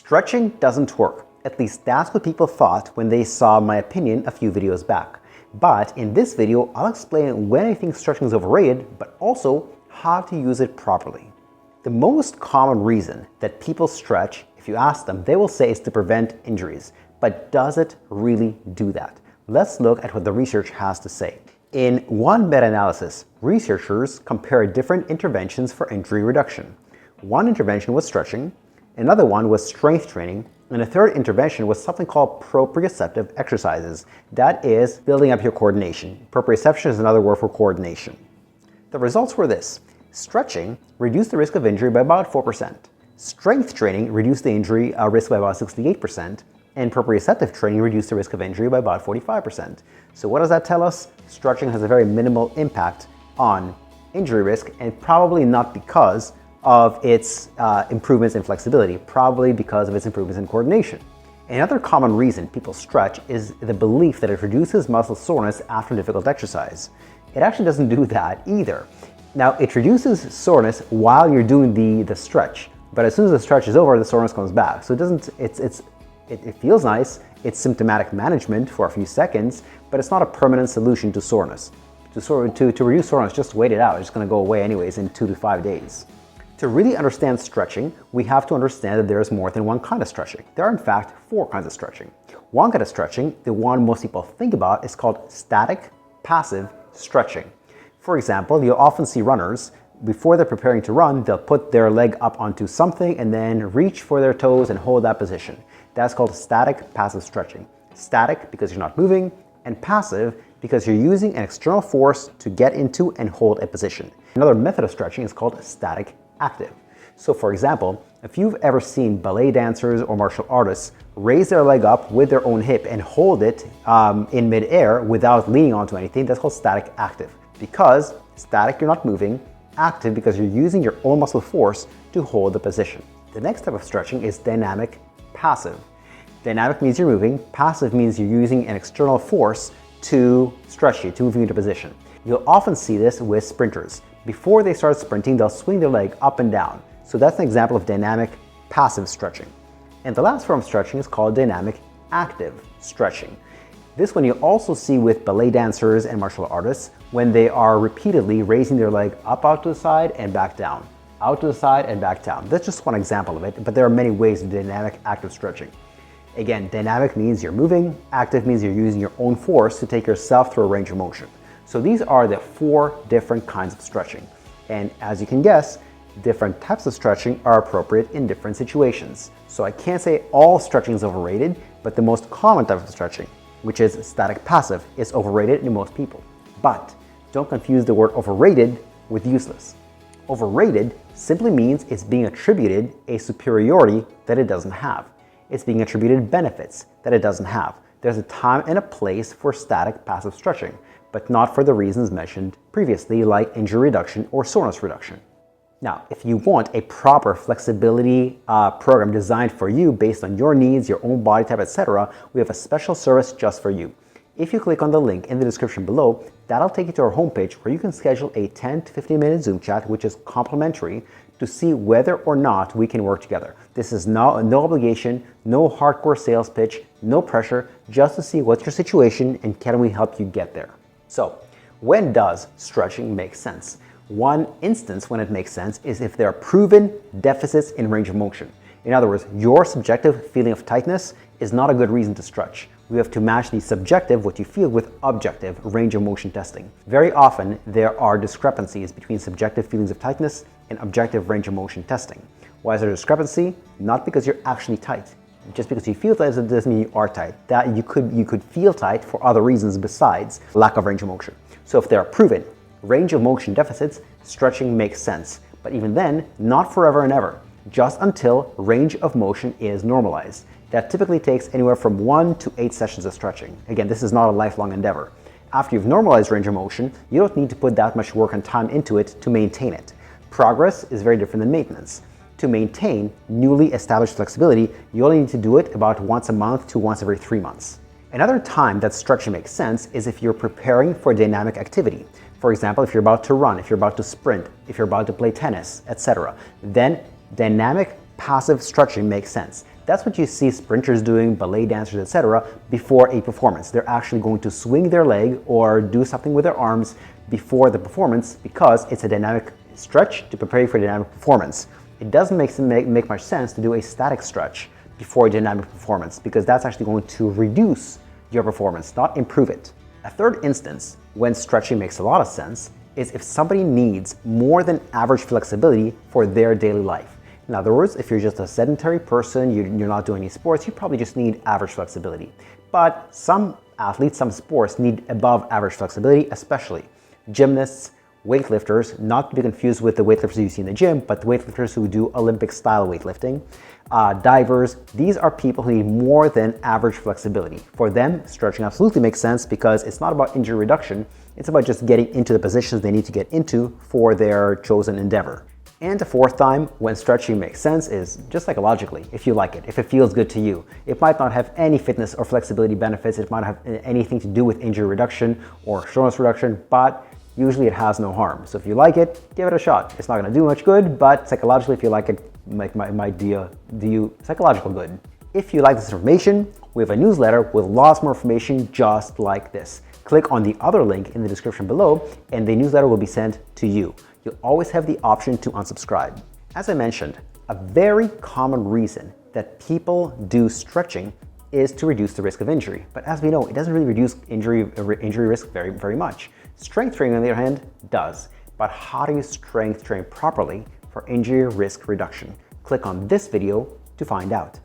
Stretching doesn't work. At least that's what people thought when they saw my opinion a few videos back. But in this video, I'll explain when I think stretching is overrated, but also how to use it properly. The most common reason that people stretch, if you ask them, they will say is to prevent injuries. But does it really do that? Let's look at what the research has to say. In one meta-analysis, researchers compared different interventions for injury reduction. One intervention was stretching, another one was strength training, and a third intervention was something called proprioceptive exercises. That is building up your coordination. Proprioception is another word for coordination. The results were this. Stretching reduced the risk of injury by about 4%. Strength training reduced the injury risk by about 68%. And proprioceptive training reduced the risk of injury by about 45%. So what does that tell us? Stretching has a very minimal impact on injury risk, and probably not because of its improvements in flexibility, probably because of its improvements in coordination. Another common reason people stretch is the belief that it reduces muscle soreness after difficult exercise. It actually doesn't do that either. Now, it reduces soreness while you're doing the stretch, but as soon as the stretch is over, the soreness comes back. So it feels nice, it's symptomatic management for a few seconds, but it's not a permanent solution to soreness. To reduce soreness, just wait it out. It's going to go away anyways in 2 to 5 days. To really understand stretching, we have to understand that there is more than one kind of stretching. There are in fact 4 kinds of stretching. One kind of stretching, the one most people think about, is called static passive stretching. For example, you'll often see runners, before they're preparing to run, they'll put their leg up onto something and then reach for their toes and hold that position. That's called static passive stretching. Static because you're not moving, and passive because you're using an external force to get into and hold a position. Another method of stretching is called static active. So for example, if you've ever seen ballet dancers or martial artists raise their leg up with their own hip and hold it in midair without leaning onto anything, that's called static active. Because static, you're not moving, active because you're using your own muscle force to hold the position. The next type of stretching is dynamic passive. Dynamic means you're moving, passive means you're using an external force to stretch you, to move you into position. You'll often see this with sprinters. Before they start sprinting, they'll swing their leg up and down. So that's an example of dynamic passive stretching. And the last form of stretching is called dynamic active stretching. This one you also see with ballet dancers and martial artists when they are repeatedly raising their leg up out to the side and back down, out to the side and back down. That's just one example of it, but there are many ways of dynamic active stretching. Again, dynamic means you're moving, active means you're using your own force to take yourself through a range of motion. So these are the 4 different kinds of stretching. And as you can guess, different types of stretching are appropriate in different situations. So I can't say all stretching is overrated, but the most common type of stretching, which is static passive, is overrated in most people. But don't confuse the word overrated with useless. Overrated simply means it's being attributed a superiority that it doesn't have. It's being attributed benefits that it doesn't have. There's a time and a place for static passive stretching, but not for the reasons mentioned previously, like injury reduction or soreness reduction. Now, if you want a proper flexibility program designed for you based on your needs, your own body type, etc., we have a special service just for you. If you click on the link in the description below, that'll take you to our homepage where you can schedule a 10 to 15 minute Zoom chat, which is complimentary, to see whether or not we can work together. This is no obligation, no hardcore sales pitch, no pressure, just to see what's your situation and can we help you get there. So, when does stretching make sense? One instance when it makes sense is if there are proven deficits in range of motion. In other words, your subjective feeling of tightness is not a good reason to stretch. We have to match the subjective, what you feel, with objective range of motion testing. Very often, there are discrepancies between subjective feelings of tightness and objective range of motion testing. Why is there a discrepancy? Not because you're actually tight. Just because you feel tight doesn't mean you are tight. That you could feel tight for other reasons besides lack of range of motion. So if there are proven range of motion deficits, stretching makes sense. But even then, not forever and ever, just until range of motion is normalized. That typically takes anywhere from 1 to 8 sessions of stretching. Again, this is not a lifelong endeavor. After you've normalized range of motion, you don't need to put that much work and time into it to maintain it. Progress is very different than maintenance. To maintain newly established flexibility, you only need to do it about once a month to once every 3 months. Another time that stretching makes sense is if you're preparing for dynamic activity. For example, if you're about to run, if you're about to sprint, if you're about to play tennis, etc., then dynamic passive stretching makes sense. That's what you see sprinters doing, ballet dancers, etc. before a performance. They're actually going to swing their leg or do something with their arms before the performance because it's a dynamic stretch to prepare you for a dynamic performance. It doesn't make much sense to do a static stretch before a dynamic performance because that's actually going to reduce your performance, not improve it. A third instance when stretching makes a lot of sense is if somebody needs more than average flexibility for their daily life. In other words, if you're just a sedentary person, you're not doing any sports, you probably just need average flexibility. But some athletes, some sports need above average flexibility, especially gymnasts, weightlifters, not to be confused with the weightlifters you see in the gym, but the weightlifters who do Olympic style weightlifting, divers. These are people who need more than average flexibility. For them, stretching absolutely makes sense because it's not about injury reduction, it's about just getting into the positions they need to get into for their chosen endeavor. And the fourth time when stretching makes sense is just psychologically, if you like it, if it feels good to you. It might not have any fitness or flexibility benefits, it might have anything to do with injury reduction or soreness reduction, but usually it has no harm. So if you like it, give it a shot. It's not going to do much good, but psychologically, if you like it, it might do you psychological good. If you like this information, we have a newsletter with lots more information just like this. Click on the other link in the description below, and the newsletter will be sent to you. You'll always have the option to unsubscribe. As I mentioned, a very common reason that people do stretching is to reduce the risk of injury. But as we know, it doesn't really reduce injury risk very much. Strength training, on the other hand, does. But how do you strength train properly for injury risk reduction? Click on this video to find out.